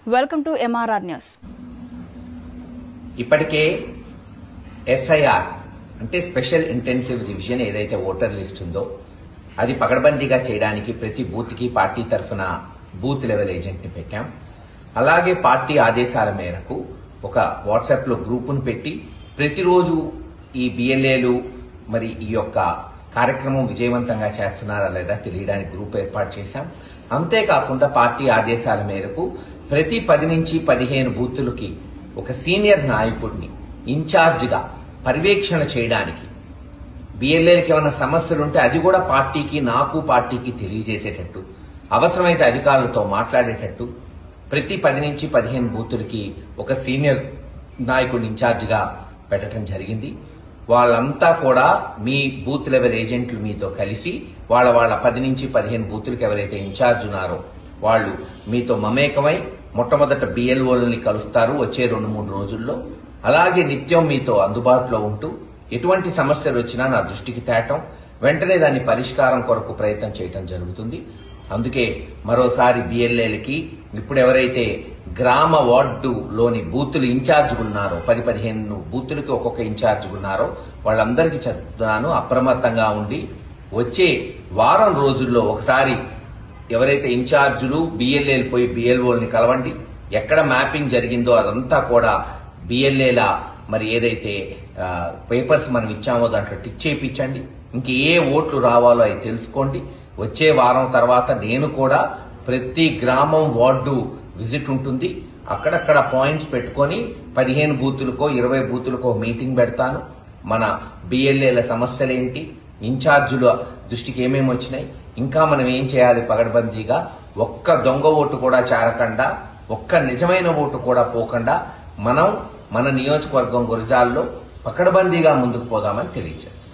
Welcome to MRR news. ఇప్పటికే SIR అంటే special intensive revision ఏదైతే ఓటర్ లిస్ట్ ఉందో అది పగడబందీగా చేయడానికి ప్రతి బూత్ కి పార్టీ తరఫున బూత్ లెవెల్ ఏజెంట్ ని పెట్టాం. అలాగే పార్టీ ఆదేశాల మేరకు ఒక వాట్సాప్ లో గ్రూపును పెట్టి ప్రతిరోజు ఈ బిఎల్ఏలు మరి ఈ యొక్క కార్యక్రమం విజయవంతంగా చేస్తున్నారా లేదా తెలియడానికి గ్రూప్ ఏర్పాటు చేశాం. అంతేకాకుండా పార్టీ ఆదేశాల మేరకు ప్రతి 10 నుంచి 15 బూతులకి ఒక సీనియర్ నాయకుడిని ఇన్ఛార్జిగా పర్యవేక్షణ చేయడానికి, బిఎల్ఏలకి ఏమైనా సమస్యలుంటే అది కూడా పార్టీకి తెలియజేసేటట్టు, అవసరమైతే అధికారులతో మాట్లాడేటట్టు ప్రతి 10 నుంచి 15 బూతులకి ఒక సీనియర్ నాయకుడిని ఇన్ఛార్జిగా పెట్టడం జరిగింది. వాళ్ళంతా కూడా మీ బూత్ లెవెల్ ఏజెంట్లు మీతో కలిసి వాళ్ళ 10 నుంచి 15 బూతులకు ఎవరైతే ఇన్ఛార్జ్ ఉన్నారో వాళ్ళు మీతో మమేకమై మొట్టమొదట బిఎల్ఓలని కలుస్తారు వచ్చే 2-3 రోజుల్లో. అలాగే నిత్యం మీతో అందుబాటులో ఉంటూ ఎటువంటి సమస్యలు వచ్చినా నా దృష్టికి తేటం, వెంటనే దాని పరిష్కారం కొరకు ప్రయత్నం చేయటం జరుగుతుంది. అందుకే మరోసారి బిఎల్ఏలకి ఇప్పుడు ఎవరైతే గ్రామ వార్డులోని బూతులు ఇన్ఛార్జ్ ఉన్నారో 10-15 బూతులకి ఒక్కొక్క ఇన్ఛార్జ్ ఉన్నారో వాళ్ళందరికీ చెప్తున్నాను, అప్రమత్తంగా ఉండి వచ్చే వారం రోజుల్లో ఒకసారి ఎవరైతే ఇన్ఛార్జులు బిఎల్ఏలు పోయి బిఎల్ఓల్ని కలవండి. ఎక్కడ మ్యాపింగ్ జరిగిందో అదంతా కూడా బిఎల్ఏల మరి ఏదైతే పేపర్స్ మనం ఇచ్చామో దాంట్లో టిక్ చేయించండి. ఇంక ఏ ఓట్లు రావాలో అవి తెలుసుకోండి. వచ్చే వారం తర్వాత నేను కూడా ప్రతి గ్రామం వార్డు విజిట్ ఉంటుంది. అక్కడక్కడ పాయింట్స్ పెట్టుకొని 15 బూతులకో 20 బూతులకో మీటింగ్ పెడతాను. మన బిఎల్ఏల సమస్యలేంటి, ఇన్ఛార్జుల దృష్టికి ఏమేమి వచ్చినాయి, ఇంకా మనం ఏం చేయాలి పగడబందీగా, ఒక్క దొంగ ఓటు కూడా చేరకుండా, ఒక్క నిజమైన ఓటు కూడా పోకుండా మనం మన నియోజకవర్గం గురజాల్లో పకడ్బందీగా ముందుకు పోదామని తెలియజేస్తాం.